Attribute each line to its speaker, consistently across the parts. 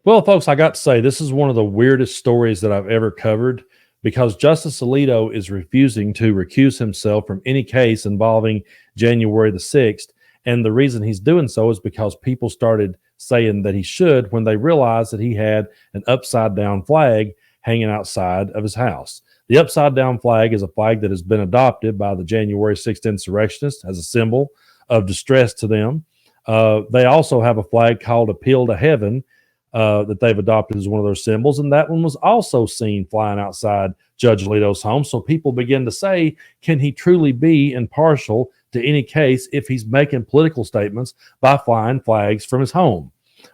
Speaker 1: Well, folks, I got to say, this is one of the weirdest stories that I've ever covered because Justice Alito is refusing to recuse himself from any case involving January the 6th. And the reason he's doing so is because people started saying that he should when they realized that he had an upside down flag hanging outside of his house. The upside down flag is a flag that has been adopted by the January 6th insurrectionists as a symbol of distress to them. They also have a flag called Appeal to Heaven that they've adopted as one of their symbols. And that one was also seen flying outside Judge Alito's home. So people begin to say, can he truly be impartial to any case if he's making political statements by flying flags from his home?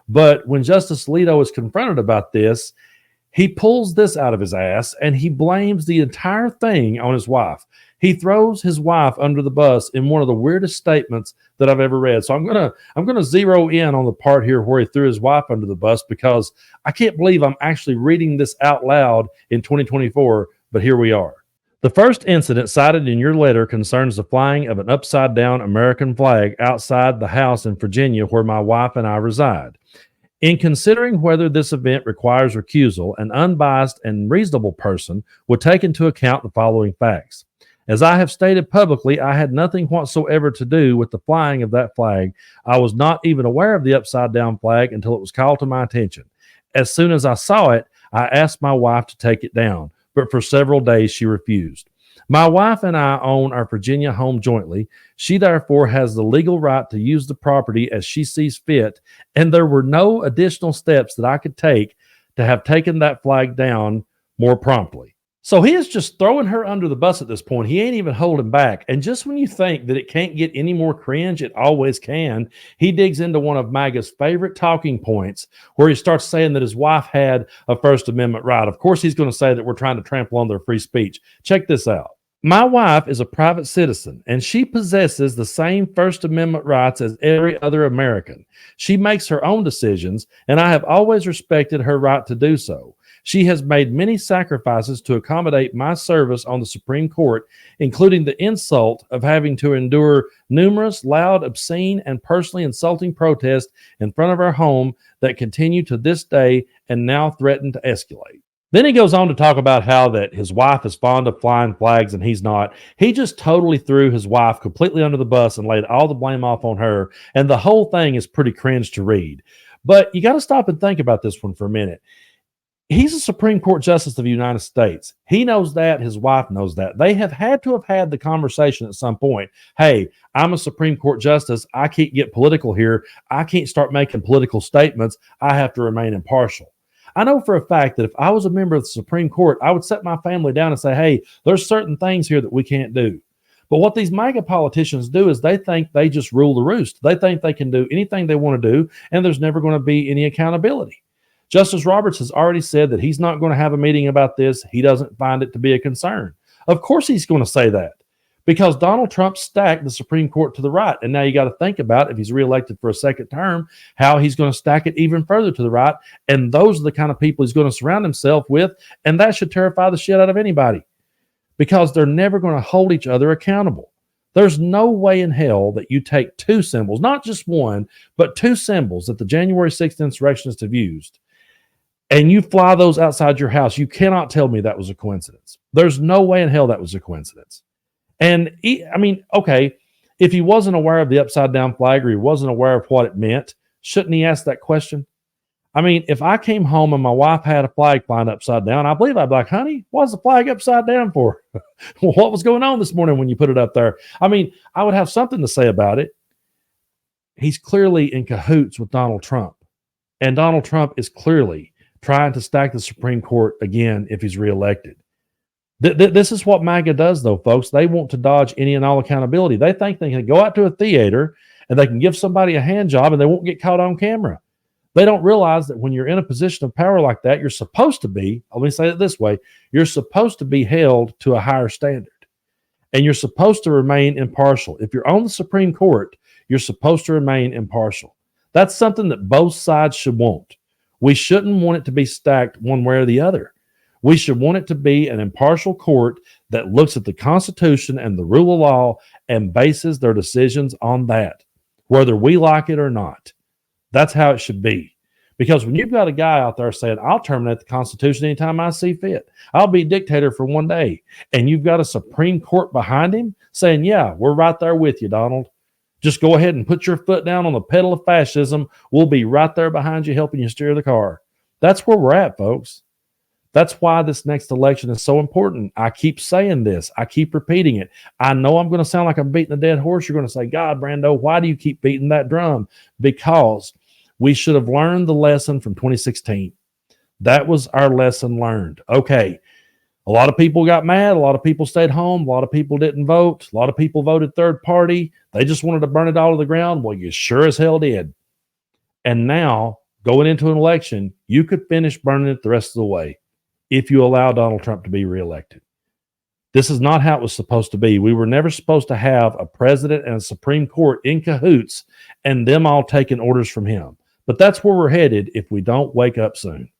Speaker 1: But when Justice Alito is confronted about this, he pulls this out of his ass and he blames the entire thing on his wife. He throws his wife under the bus in one of the weirdest statements that I've ever read. So I'm gonna zero in on the part here where he threw his wife under the bus because I can't believe I'm actually reading this out loud in 2024, but here we are. The first incident cited in your letter concerns the flying of an upside down American flag outside the house in Virginia where my wife and I reside. In considering whether this event requires recusal, an unbiased and reasonable person would take into account the following facts. As I have stated publicly, I had nothing whatsoever to do with the flying of that flag. I was not even aware of the upside down flag until it was called to my attention. As soon as I saw it, I asked my wife to take it down, but for several days she refused. My wife and I own our Virginia home jointly. She therefore has the legal right to use the property as she sees fit, and there were no additional steps that I could take to have taken that flag down more promptly. So he is just throwing her under the bus at this point. He ain't even holding back. And just when you think that it can't get any more cringe, it always can. He digs into one of MAGA's favorite talking points where he starts saying that his wife had a First Amendment right. Of course, he's going to say that we're trying to trample on their free speech. Check this out. My wife is a private citizen, and she possesses the same First Amendment rights as every other American. She makes her own decisions, and I have always respected her right to do so. She has made many sacrifices to accommodate my service on the Supreme Court, including the insult of having to endure numerous loud, obscene, and personally insulting protests in front of our home that continue to this day and now threaten to escalate. Then he goes on to talk about how that his wife is fond of flying flags and he's not. He just totally threw his wife completely under the bus and laid all the blame off on her. And the whole thing is pretty cringe to read. But you got to stop and think about this one for a minute. He's a Supreme Court Justice of the United States. He knows that. His wife knows that. They have had to have had the conversation at some point. Hey, I'm a Supreme Court Justice. I can't get political here. I can't start making political statements. I have to remain impartial. I know for a fact that if I was a member of the Supreme Court, I would set my family down and say, hey, there's certain things here that we can't do. But what these MAGA politicians do is they think they just rule the roost. They think they can do anything they want to do, and there's never going to be any accountability. Justice Roberts has already said that he's not going to have a meeting about this. He doesn't find it to be a concern. Of course he's going to say that because Donald Trump stacked the Supreme Court to the right. And now you got to think about, if he's reelected for a second term, how he's going to stack it even further to the right. And those are the kind of people he's going to surround himself with. And that should terrify the shit out of anybody because they're never going to hold each other accountable. There's no way in hell that you take two symbols, not just one, but two symbols that the January 6th insurrectionists have used, and you fly those outside your house. You cannot tell me that was a coincidence. There's no way in hell that was a coincidence. And I mean, okay, if he wasn't aware of the upside down flag or he wasn't aware of what it meant, shouldn't he ask that question? I mean, if I came home and my wife had a flag flying upside down, I believe I'd be like, honey, what's the flag upside down for? What was going on this morning when you put it up there? I mean, I would have something to say about it. He's clearly in cahoots with Donald Trump. And Donald Trump is clearly trying to stack the Supreme Court again if he's reelected. This is what MAGA does, though, folks. They want to dodge any and all accountability. They think they can go out to a theater and they can give somebody a hand job and they won't get caught on camera. They don't realize that when you're in a position of power like that, you're supposed to be, let me say it this way, you're supposed to be held to a higher standard. And you're supposed to remain impartial. If you're on the Supreme Court, you're supposed to remain impartial. That's something that both sides should want. We shouldn't want it to be stacked one way or the other. We should want it to be an impartial court that looks at the Constitution and the rule of law and bases their decisions on that, whether we like it or not. That's how it should be. Because when you've got a guy out there saying, I'll terminate the Constitution anytime I see fit, I'll be dictator for one day, and you've got a Supreme Court behind him saying, yeah, we're right there with you, Donald. Just go ahead and put your foot down on the pedal of fascism. We'll be right there behind you, helping you steer the car. That's where we're at, folks. That's why this next election is so important. I keep saying this. I keep repeating it. I know I'm going to sound like I'm beating a dead horse. You're going to say, God, Brando, why do you keep beating that drum? Because we should have learned the lesson from 2016. That was our lesson learned. Okay, a lot of people got mad. A lot of people stayed home. A lot of people didn't vote. A lot of people voted third party. They just wanted to burn it all to the ground. Well, you sure as hell did. And now, going into an election, you could finish burning it the rest of the way if you allow Donald Trump to be reelected. This is not how it was supposed to be. We were never supposed to have a president and a Supreme Court in cahoots and them all taking orders from him. But that's where we're headed if we don't wake up soon.